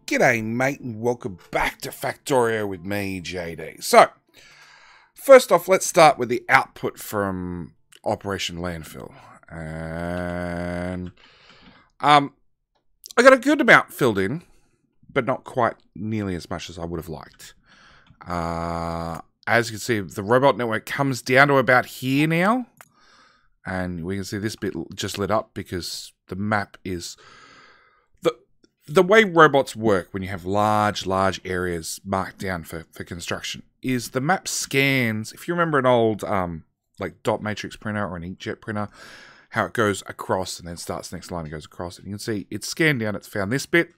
G'day mate and welcome back to Factorio with me, JD. So, first off, let's start with the output from Operation Landfill. And I got a good amount filled in, but not quite nearly as much as I would have liked. As you can see, the robot network comes down to about here now. And we can see this bit just lit up because the map is... The way robots work when you have large areas marked down for construction is the map scans. If you remember an old like dot matrix printer or an inkjet printer, how it goes across and then starts the next line and goes across. And you can see it's scanned down, it's found this bit,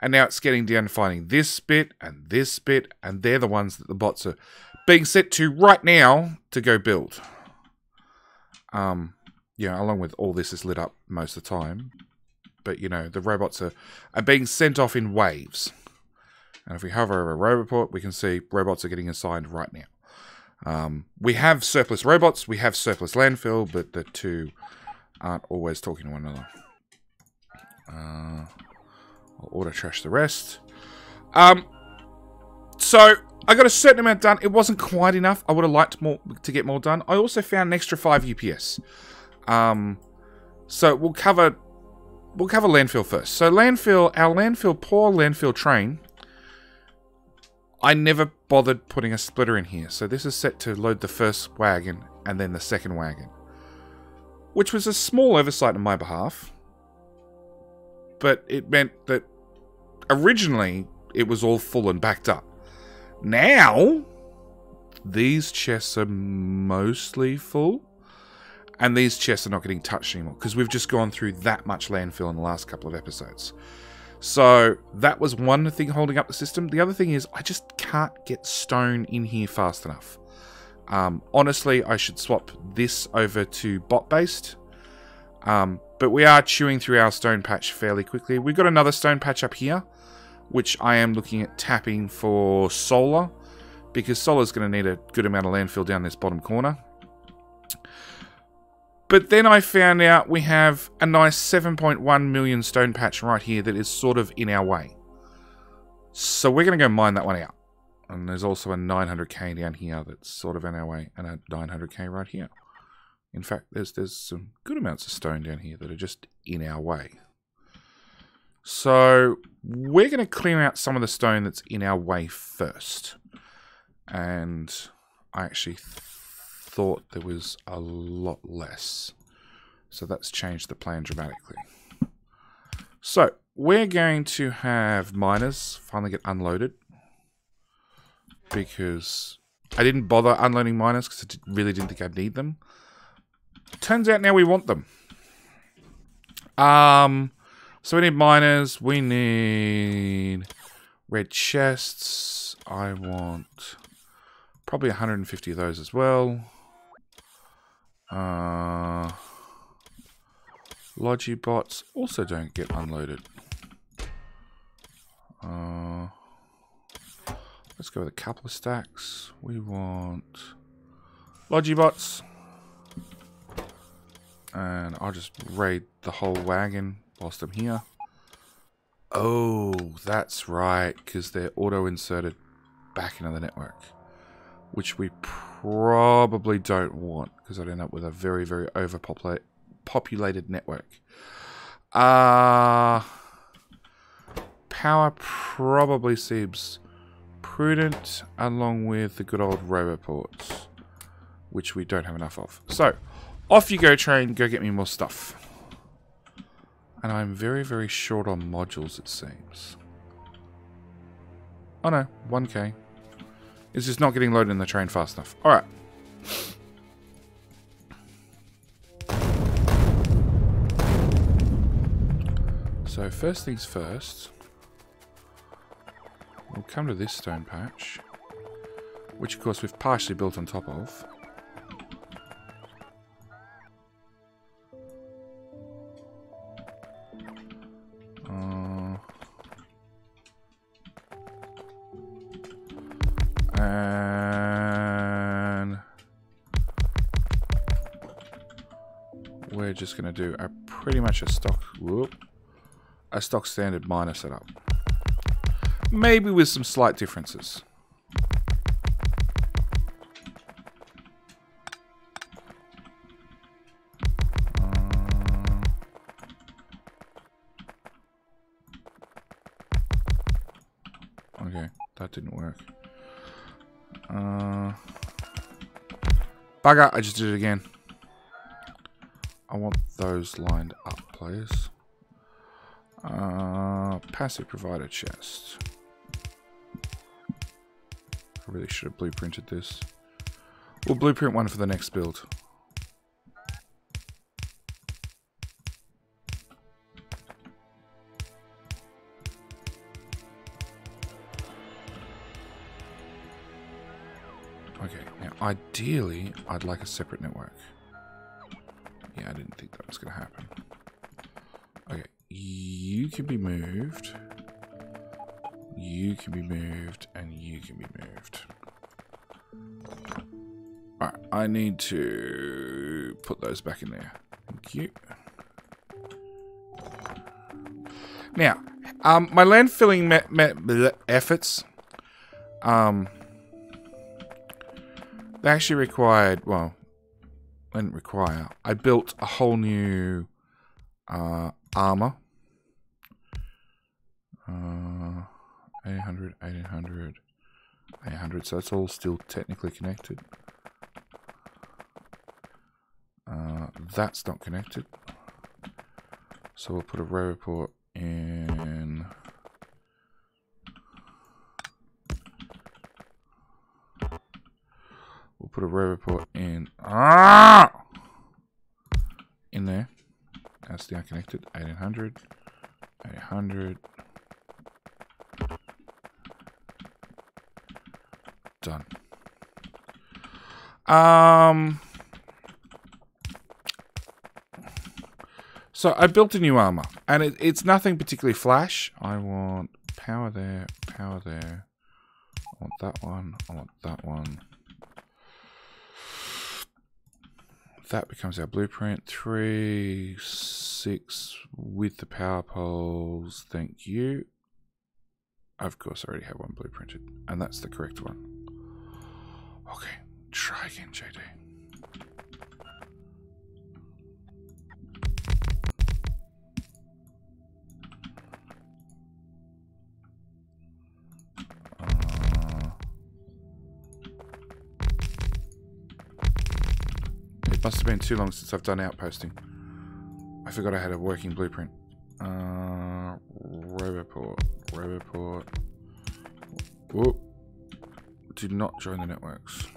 and now it's getting down and finding this bit, and they're the ones that the bots are being set to right now to go build. Along with all this is lit up most of the time. But, you know, the robots are being sent off in waves. And if we hover over a robot, we can see robots are getting assigned right now. We have surplus robots, we have surplus landfill, but the two aren't always talking to one another. I'll auto-trash the rest. So, I got a certain amount done. It wasn't quite enough. I would have liked more to get more done. I also found an extra 5 UPS. So, we'll cover landfill first. So our poor landfill train, I never bothered putting a splitter in here. So this is set to load the first wagon and then the second wagon. Which was a small oversight on my behalf. But it meant that originally it was all full and backed up. Now, these chests are mostly full. And these chests are not getting touched anymore because we've just gone through that much landfill in the last couple of episodes. So that was one thing holding up the system. The other thing is I just can't get stone in here fast enough. Honestly, I should swap this over to bot-based. But we are chewing through our stone patch fairly quickly. We've got another stone patch up here, which I am looking at tapping for solar. Because solar is going to need a good amount of landfill down this bottom corner. But then I found out we have a nice 7.1 million stone patch right here that is sort of in our way. So we're going to go mine that one out. And there's also a 900k down here that's sort of in our way. And a 900k right here. In fact, there's some good amounts of stone down here that are just in our way. So we're going to clear out some of the stone that's in our way first. And I actually thought there was a lot less. So that's changed the plan dramatically. So we're going to have miners finally get unloaded. Because I didn't bother unloading miners because I really didn't think I'd need them. Turns out now we want them. So we need miners. We need red chests. I want probably 150 of those as well. Logibots also don't get unloaded. Let's go with a couple of stacks. We want Logibots. And I'll just raid the whole wagon whilst I'm here. Oh, that's right, because they're auto-inserted back into the network. Which we probably don't want, because I'd end up with a very overpopulated network. Power probably seems prudent, along with the good old roboports, which we don't have enough of. So, off you go, train, go get me more stuff. And I'm very short on modules, it seems. Oh no, 1k. It's just not getting loaded in the train fast enough. Alright. So first things first. We'll come to this stone patch. Which of course we've partially built on top of. And we're just going to do pretty much a stock standard miner setup. maybe with some slight differences. Okay, that didn't work. Bugger, I just did it again. I want those lined up, please. Passive provider chest. I really should have blueprinted this. We'll blueprint one for the next build. Okay, now ideally, I'd like a separate network. Yeah, I didn't think that was going to happen. Okay, you can be moved. You can be moved, and you can be moved. Alright, I need to put those back in there. Thank you. Now, my landfilling efforts, they actually required, well, they didn't require. I built a whole new armor. 800, 1800, 800. So it's all still technically connected. That's not connected. So we'll put a row report in. We'll put a row report in. In there. That's now connected. 1800. 800. Done. So I built a new armor, and it's nothing particularly flash. I want power there, power there. I want that one. I want that one. That becomes our blueprint. 3, 6 with the power poles. Thank you. Of course, I already have one blueprinted, and that's the correct one. Okay, try again, JD. It must have been too long since I've done outposting. I forgot I had a working blueprint. Row report. Whoop. Do not join the networks.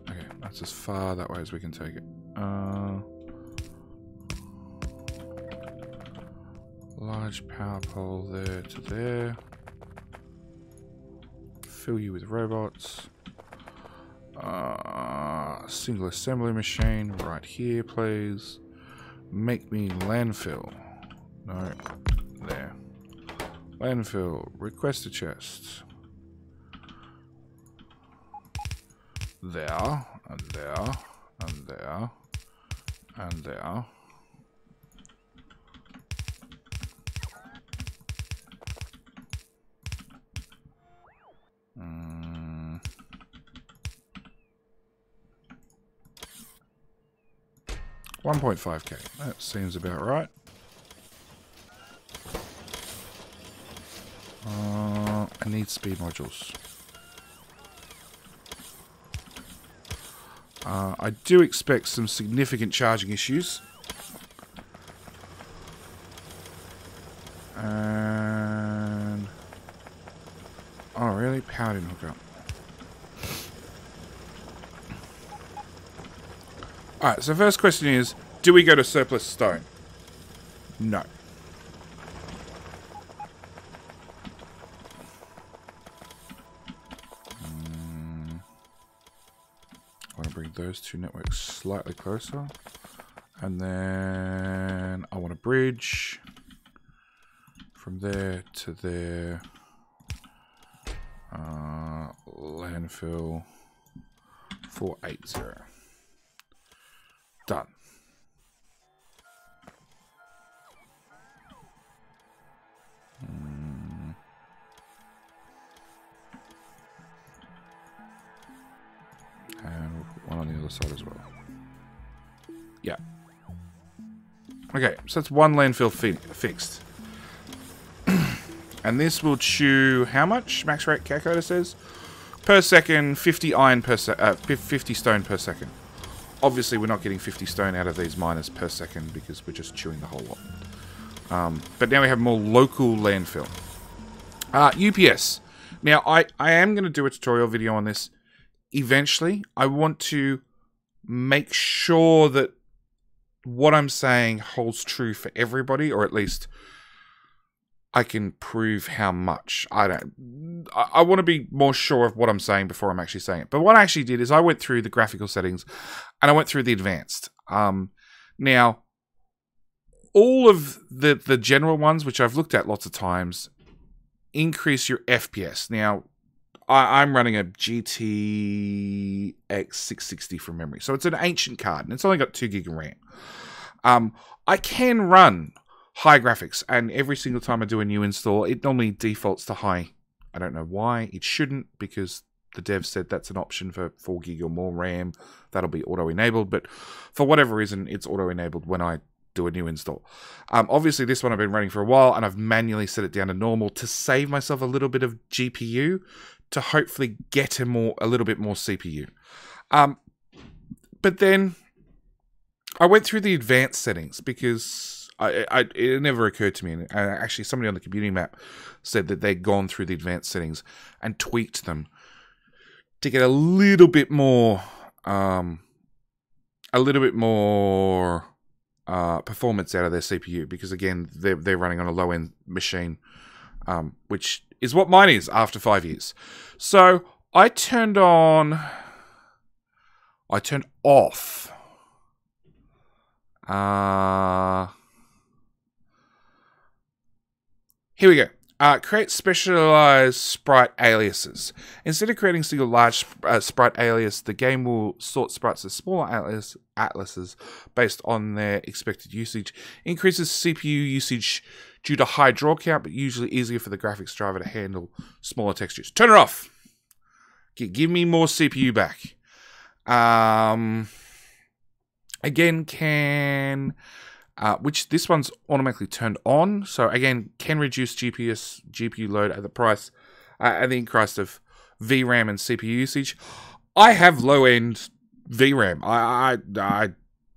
Okay, that's as far that way as we can take it. Large power pole there to there. Fill you with robots. Single assembly machine right here, please. Make me landfill. No, there. Landfill. Request a chest. There, and there, and there, and there. Mm. 1.5k. That seems about right. I need speed modules. I do expect some significant charging issues. And... oh, really? Power didn't hook up. Alright, so first question is, do we go to surplus stone? No. I want to bring those two networks slightly closer. And then I want a bridge from there to there. Landfill 480. Done. side as well. Yeah. Okay, so that's one landfill fixed. And this will chew how much? Max rate calculator says per second, 50 iron per 50 stone per second. Obviously, we're not getting 50 stone out of these miners per second because we're just chewing the whole lot. But now we have more local landfill. UPS. Now, I am going to do a tutorial video on this eventually. I want to make sure that what I'm saying holds true for everybody, or at least I can prove how much. I want to be more sure of what I'm saying before I'm actually saying it. But what I actually did is I went through the graphical settings and I went through the advanced. Now, all of the general ones, which I've looked at lots of times, increase your FPS. Now, I'm running a GTX 660 from memory. So it's an ancient card, and it's only got 2 gig of RAM. I can run high graphics, and every single time I do a new install, it normally defaults to high. I don't know why. It shouldn't, because the dev said that's an option for 4 gig or more RAM. That'll be auto-enabled, but for whatever reason, it's auto-enabled when I do a new install. Obviously, this one I've been running for a while, and I've manually set it down to normal to save myself a little bit of GPU to hopefully get a little bit more CPU. But then I went through the advanced settings because it never occurred to me. And actually, somebody on the community map said that they'd gone through the advanced settings and tweaked them to get a little bit more performance out of their CPU, because again, they're running on a low-end machine, which is what mine is after 5 years. So I turned off. Here we go. Create specialized sprite aliases. Instead of creating single large sprite alias, the game will sort sprites as smaller atlases based on their expected usage. Increases CPU usage due to high draw count, but usually easier for the graphics driver to handle smaller textures. Turn it off. Give me more CPU back. Again, which this one's automatically turned on. So again, can reduce GPU load at the price, at the increase of VRAM and CPU usage. I have low-end VRAM. I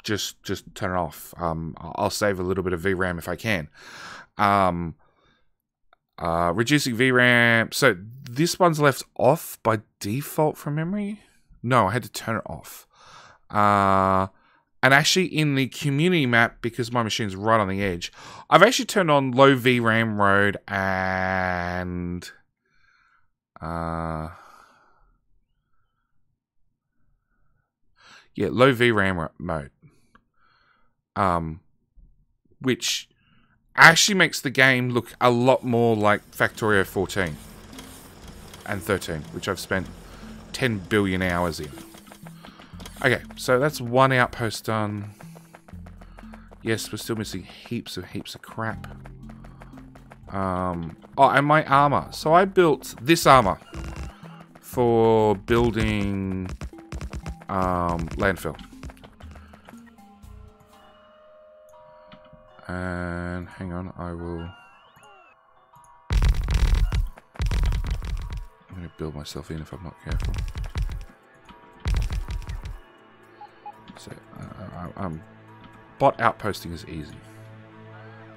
just turn it off. I'll save a little bit of VRAM if I can. Reducing VRAM. So this one's left off by default from memory. No, I had to turn it off. And actually in the community map, because my machine's right on the edge, I've actually turned on low VRAM mode and low VRAM mode. Which actually makes the game look a lot more like Factorio 14 and 13, which I've spent 10 billion hours in. Okay, so that's one outpost done. Yes, we're still missing heaps of crap. Oh, and my armor. So I built this armor for building landfill. And hang on, I'm going to build myself in if I'm not careful. So, bot outposting is easy.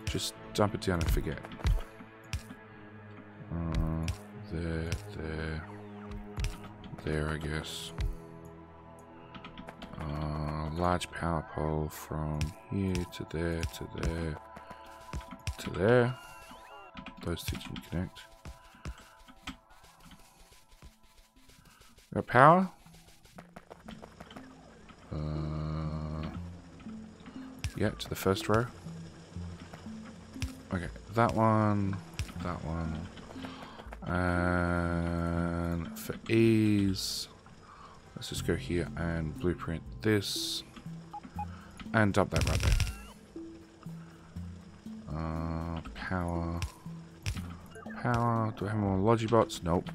Just dump it down and forget. There, I guess. Large power pole from here to there, to there, to there. Those two can connect. Got power? Yeah, to the first row. Okay, that one. And for ease, let's just go here and blueprint this. And dump that right there. Power. Do I have more Logibots? Nope.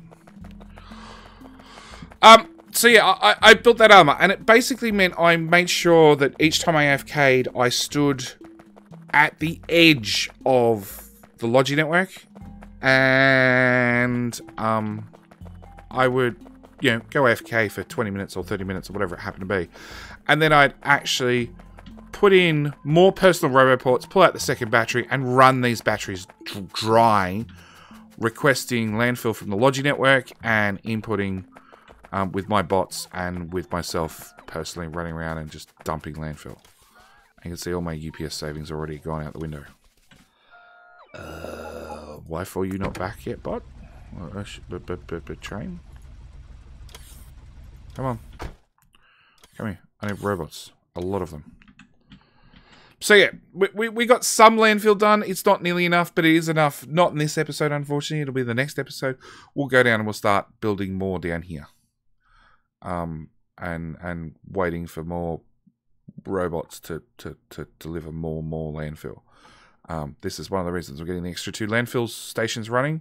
So yeah, I built that armor, and it basically meant I made sure that each time I AFK'd, I stood at the edge of the Logi network, and I would, you know, go AFK for 20 minutes or 30 minutes or whatever it happened to be, and then I'd actually put in more personal roboports, pull out the second battery, and run these batteries dry, requesting landfill from the Logi network and inputting with my bots and with myself personally running around and just dumping landfill. You can see all my UPS savings already gone out the window. Why for you not back yet, bot? Train? Come on. Come here. I need robots. A lot of them. So yeah, we got some landfill done. It's not nearly enough, but it is enough. Not in this episode, unfortunately. It'll be the next episode. We'll go down and we'll start building more down here. And waiting for more robots to deliver more landfill. This is one of the reasons we're getting the extra 2 landfill stations running.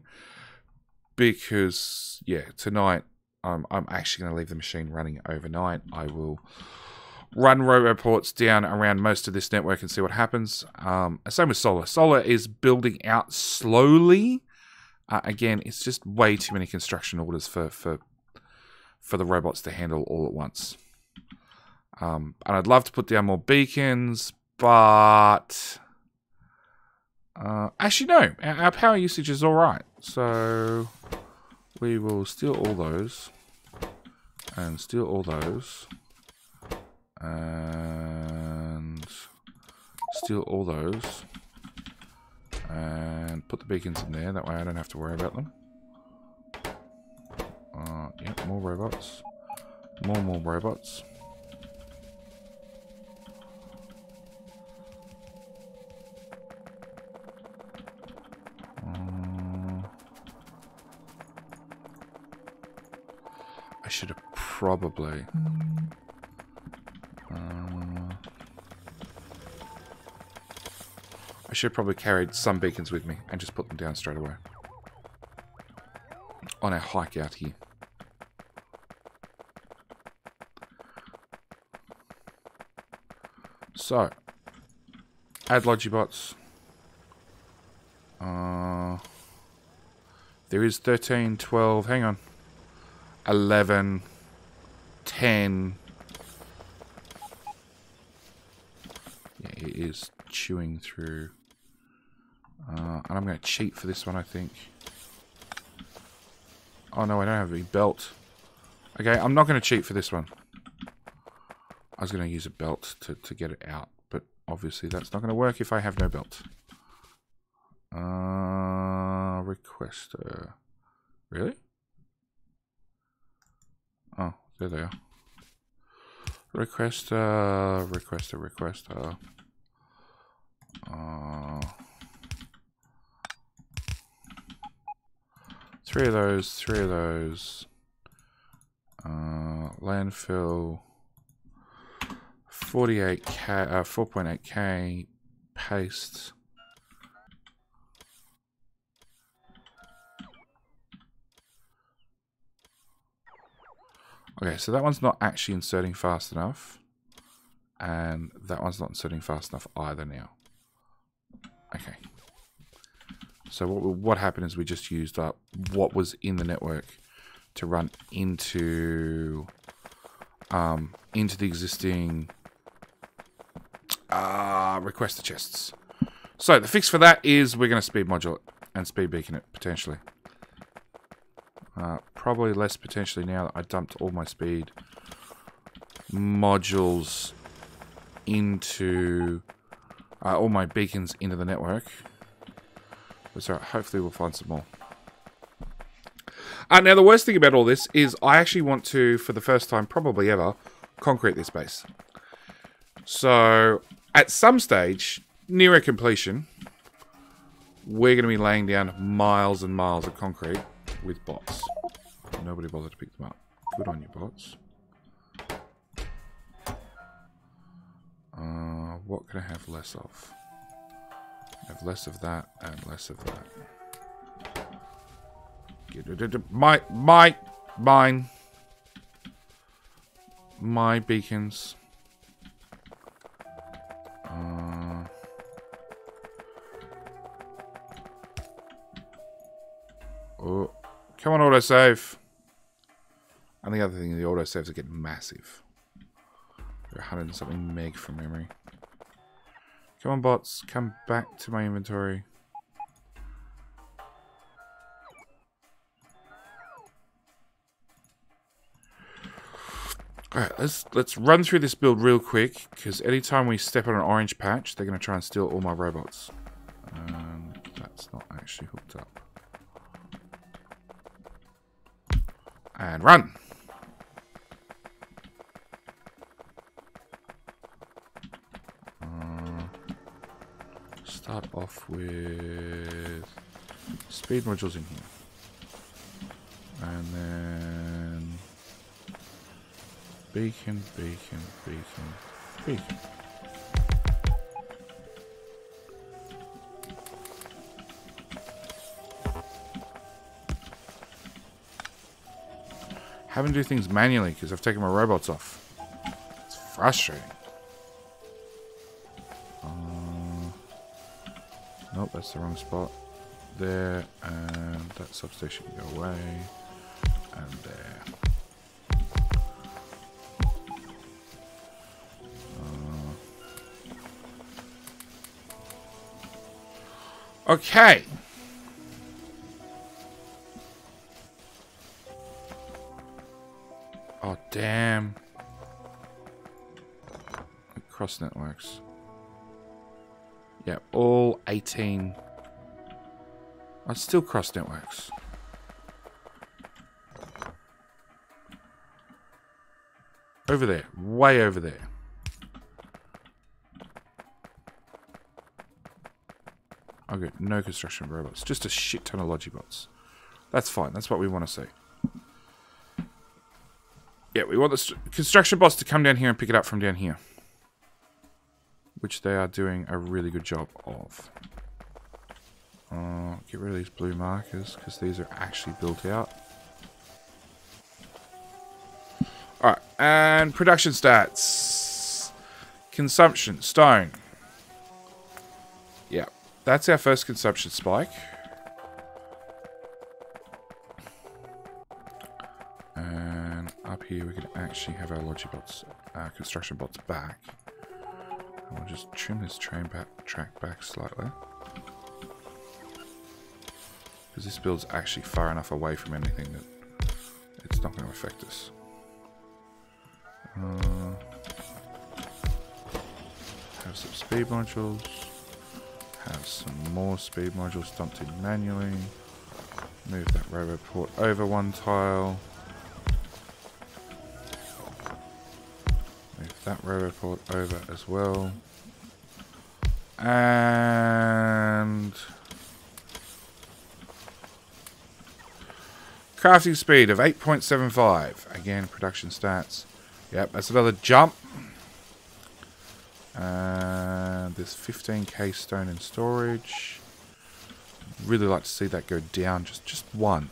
Because, yeah, tonight I'm actually going to leave the machine running overnight. I will run roboports down around most of this network and see what happens. Same with solar. Solar is building out slowly. Again, it's just way too many construction orders for the robots to handle all at once. And I'd love to put down more beacons, but actually no, our power usage is all right. So we will steal all those and steal all those. And steal all those and put the beacons in there. That way I don't have to worry about them. Yep, more robots. More robots. I should have probably... I should have probably carried some beacons with me and just put them down straight away. On our hike out here. So, add Logibots. There is 13, 12, hang on. 11, 10. Yeah, it is chewing through. And I'm going to cheat for this one, I think. Oh no, I don't have a belt. Okay, I'm not going to cheat for this one. I was going to use a belt to get it out, but obviously that's not going to work if I have no belt. Requester. Really? Oh, there they are. Requester. 3 of those, 3 of those. Landfill. 48k, 4.8k. Paste. Okay, so that one's not actually inserting fast enough. And that one's not inserting fast enough either now. Okay. So what happened is we just used up what was in the network to run into the existing requester chests. So the fix for that is we're going to speed module it and speed beacon it potentially. Probably less potentially now that I dumped all my speed modules into all my beacons into the network. So hopefully we'll find some more. Now the worst thing about all this is I actually want to, for the first time probably ever, concrete this base. So at some stage, nearer completion, we're going to be laying down miles and miles of concrete with bots. Nobody bothered to pick them up. Good on you, bots. What can I have less of? I have less of that and less of that. Mine. my beacons. Oh, come on, autosave. And the other thing, the autosaves are getting massive. They're 100 and something meg from memory. Come on, bots, come back to my inventory. Alright, let's run through this build real quick, because anytime we step on an orange patch, they're going to try and steal all my robots. And that's not actually hooked up. And run! Start off with speed modules in here. And then beacon, beacon, beacon, beacon. Having to do things manually because I've taken my robots off. It's frustrating. Nope, that's the wrong spot. There, and that substation can go away. And there. Okay. Oh, damn. Cross networks. Yeah, all 18. I still cross networks. Over there. Way over there. I've got no construction robots. Just a shit ton of Logibots. That's fine. That's what we want to see. Yeah, we want the construction bots to come down here and pick it up from down here. Which they are doing a really good job of. Get rid of these blue markers, because these are actually built out. Alright, and production stats. Consumption, stone. Yeah, that's our first consumption spike. And up here we can actually have our Logibots, construction bots back. And we'll just trim this track back slightly. Because this build's actually far enough away from anything that it's not going to affect us. Have some speed modules. Have some more speed modules dumped in manually. Move that robo port over one tile. Move that robo port over as well. And crafting speed of 8.75. Again, production stats. Yep, that's another jump. And there's 15k stone in storage. Really like to see that go down just one.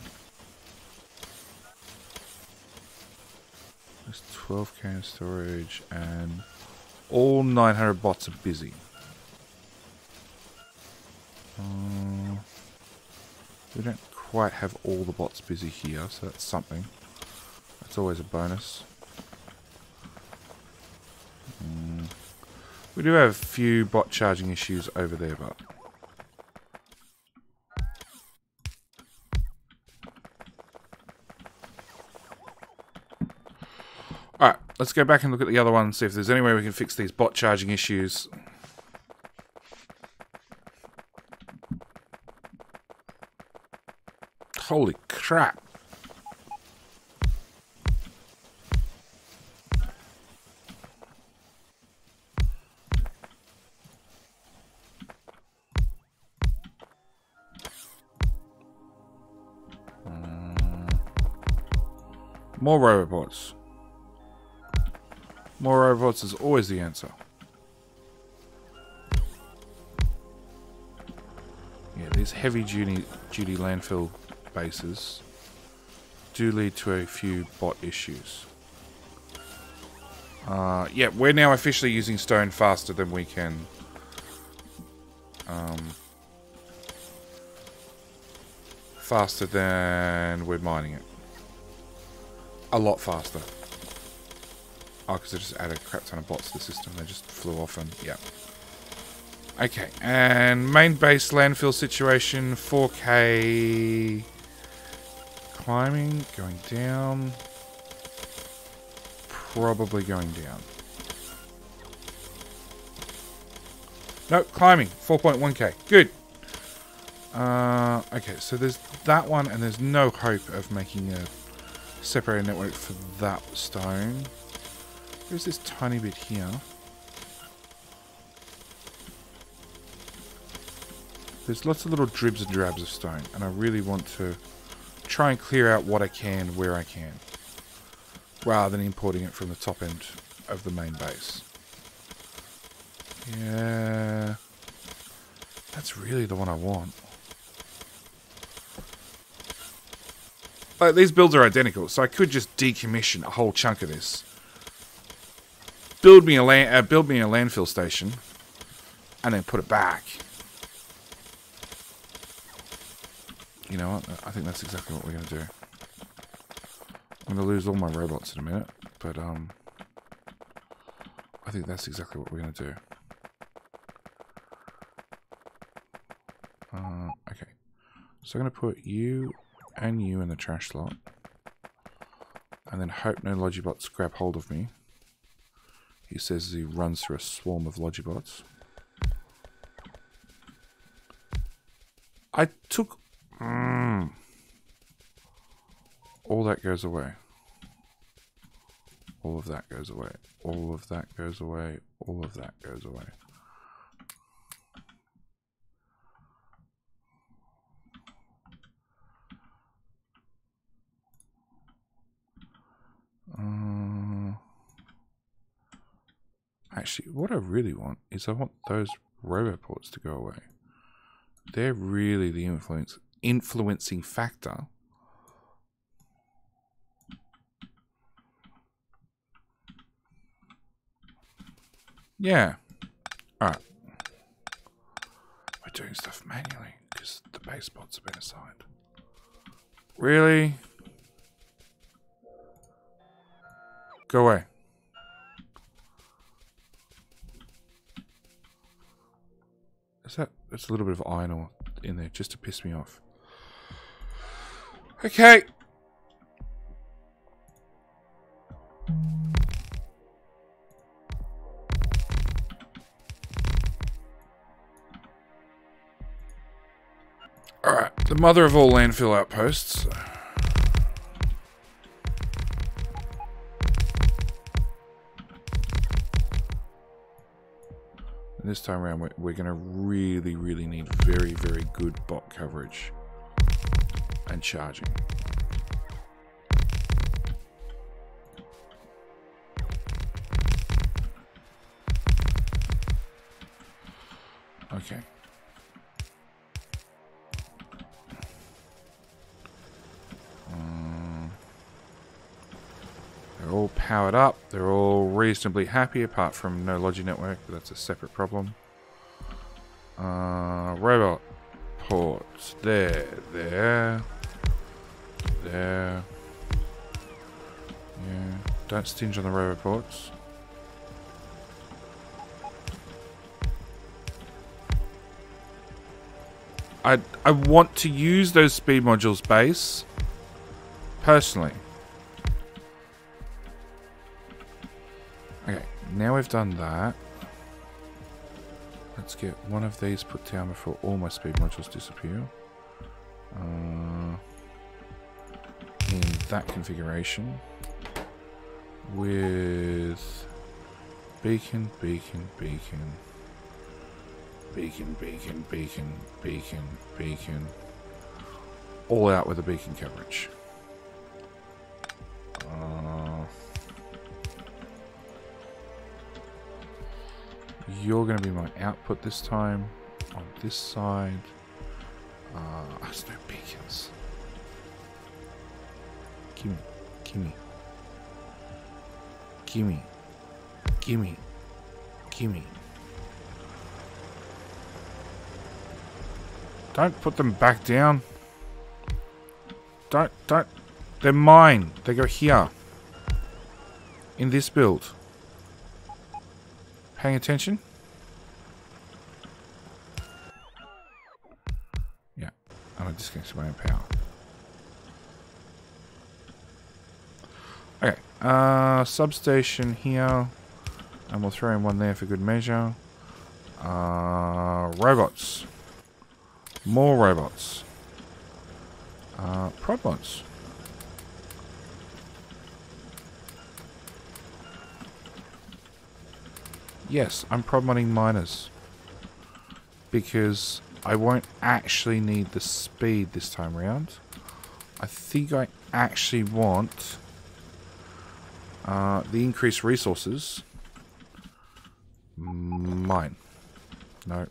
There's 12k in storage, and all 900 bots are busy. We don't quite have all the bots busy here, so that's something. That's always a bonus. We do have a few bot charging issues over there, but alright, let's go back and look at the other one and see if there's any way we can fix these bot charging issues. Holy crap. More robots. More robots is always the answer. Yeah, these heavy duty landfill bases do lead to a few bot issues. Yeah, we're now officially using stone faster than we can. Faster than we're mining it. A lot faster. Oh, because I just added a crap ton of bots to the system. They just flew off and, yeah. Okay, and main base landfill situation, 4K climbing, going down. Probably going down. No, climbing, 4.1K. Good. Okay, so there's that one, and there's no hope of making a separated network for that stone. There's this tiny bit here. There's lots of little dribs and drabs of stone, and I really want to try and clear out what I can where I can, rather than importing it from the top end of the main base. Yeah, that's really the one I want. Like, these builds are identical, so I could just decommission a whole chunk of this. Build me a landfill station, and then put it back. You know what? I think that's exactly what we're going to do. I'm going to lose all my robots in a minute, but I think that's exactly what we're going to do. Okay. So I'm going to put you and you in the trash slot. And then hope no Logibots grab hold of me. He says he runs through a swarm of Logibots. I took... all that goes away. All of that goes away. All of that goes away. All of that goes away. Actually, what I really want is I want those roboports to go away. They're really the influencing factor. Yeah. Alright. We're doing stuff manually because the base spots have been assigned. Really? Go away. That's a little bit of iron ore in there just to piss me off. Okay. Alright, the mother of all landfill outposts. This time around, we're going to really need very good bot coverage and charging. Okay. They're all powered up. They're all reasonably happy, apart from no Logi network, but that's a separate problem. Robot ports. There. Yeah. Don't stinge on the robot ports. I want to use those speed modules base personally. Okay, now we've done that. Let's get one of these put down before all my speed modules disappear. In that configuration. With beacon. All out with the beacon coverage. You're going to be my output this time. On this side. There's no beacons. Gimme. Gimme. Gimme. Don't put them back down. Don't. They're mine. They go here. In this build. Paying attention? Yeah. I'm going to disconnect my own power. Okay. Substation here. And we'll throw in one there for good measure. Robots. More robots. Prod mods. Yes, I'm prod modding miners. Because I won't actually need the speed this time around. I think I actually want the increased resources. Mine. No.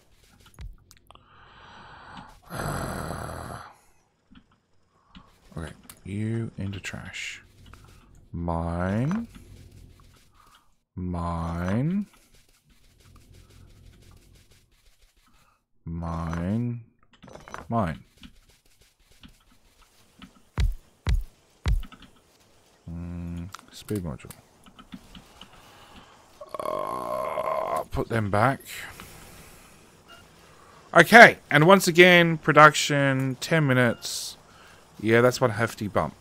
Okay, you into trash. Mine. Mine. Mine. Mine. Speed module. Put them back. Okay, and once again, production, 10 minutes. Yeah, that's one hefty bump.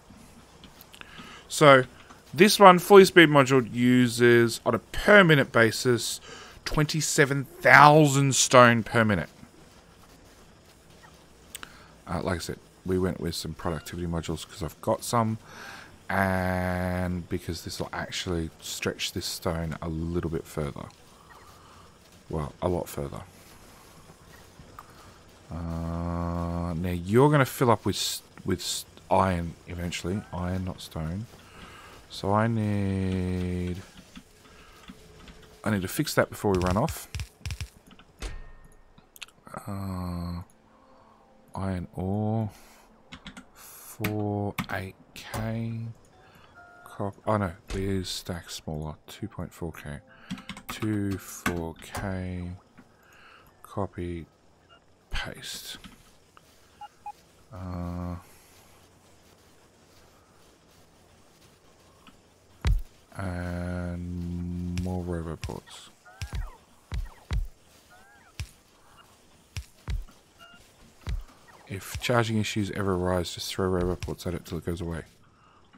So, this one, fully speed module, uses, on a per minute basis, 27,000 stone per minute. Like I said, we went with some productivity modules because I've got some. And because this will actually stretch this stone a little bit further. Well, a lot further. Now you're going to fill up with iron eventually. Iron, not stone. So I need to fix that before we run off. Iron ore. 8K. Oh no, these stacks smaller. 2.4K. 4K. Copy. Paste. And more roboports. If charging issues ever arise, just throw roboports at it till it goes away.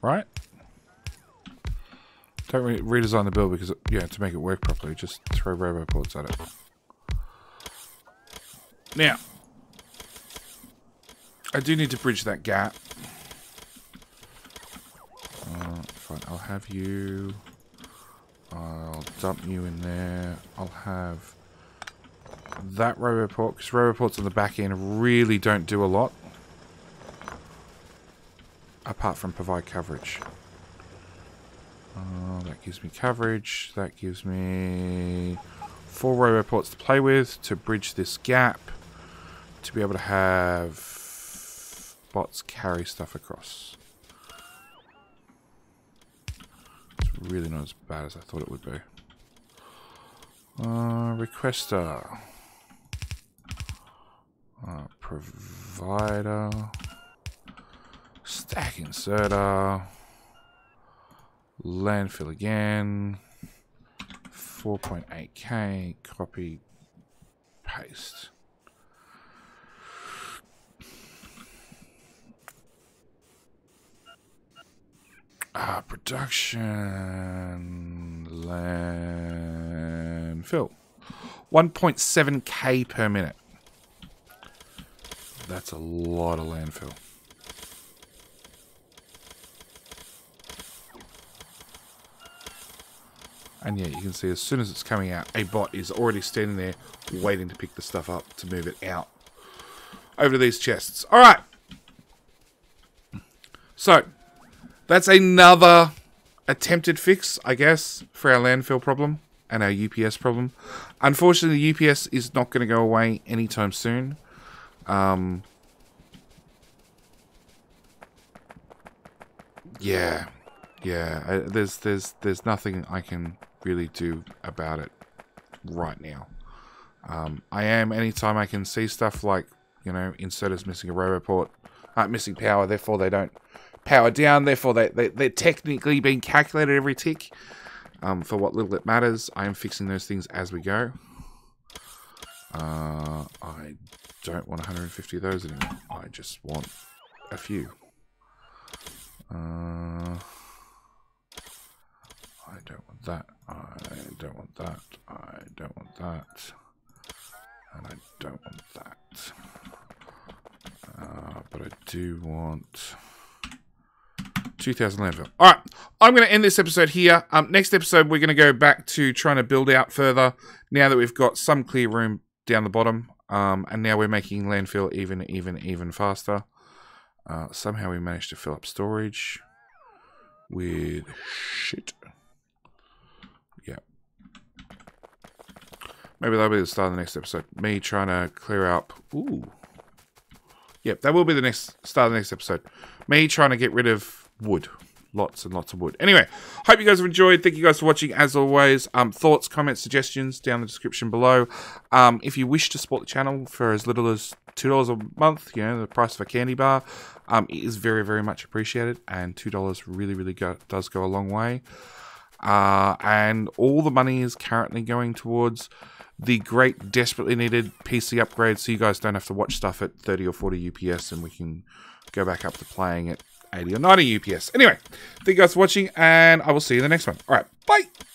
Right? Don't redesign the build because, yeah, to make it work properly, just throw roboports at it. Now, I do need to bridge that gap. Fine, I'll have you. I'll dump you in there. I'll have that roboport, because roboports on the back end really don't do a lot. Apart from provide coverage. That gives me coverage. That gives me 4 roboports to play with to bridge this gap. To be able to have bots carry stuff across. It's really not as bad as I thought it would be. Requester. Provider. Stack inserter. Landfill again. 4.8K. Copy. Paste. Production. Landfill. 1.7K per minute. That's a lot of landfill. And yeah, you can see as soon as it's coming out, a bot is already standing there waiting to pick the stuff up to move it out over to these chests. Alright. So, that's another attempted fix, I guess, for our landfill problem and our UPS problem. Unfortunately, the UPS is not going to go away anytime soon. Yeah, there's nothing I can really do about it right now. I am, anytime I can see stuff like, you know, inserters missing a robo port, missing power, therefore they don't power down, therefore they're technically being calculated every tick. For what little it matters, I am fixing those things as we go. I don't want 150 of those anymore. I just want a few. I don't want that. I don't want that. I don't want that. And I don't want that. But I do want 2,000 landfill. Alright, I'm going to end this episode here. Next episode, we're going to go back to trying to build out further now that we've got some clear room down the bottom. And now we're making landfill even faster. Somehow we managed to fill up storage with shit. Yeah. Maybe that'll be the start of the next episode. Me trying to clear up. Ooh. Yep, that will be the next start of the next episode. Me trying to get rid of wood. Lots and lots of wood. Anyway, hope you guys have enjoyed. Thank you guys for watching, as always. Thoughts, comments, suggestions down in the description below. If you wish to support the channel for as little as $2 a month, you know, the price of a candy bar, it is very, very much appreciated. And $2 really does go a long way. And all the money is currently going towards the great, desperately needed PC upgrade, so you guys don't have to watch stuff at 30 or 40 UPS, and we can go back up to playing at 80 or 90 UPS. Anyway, thank you guys for watching, and I will see you in the next one. All right, bye!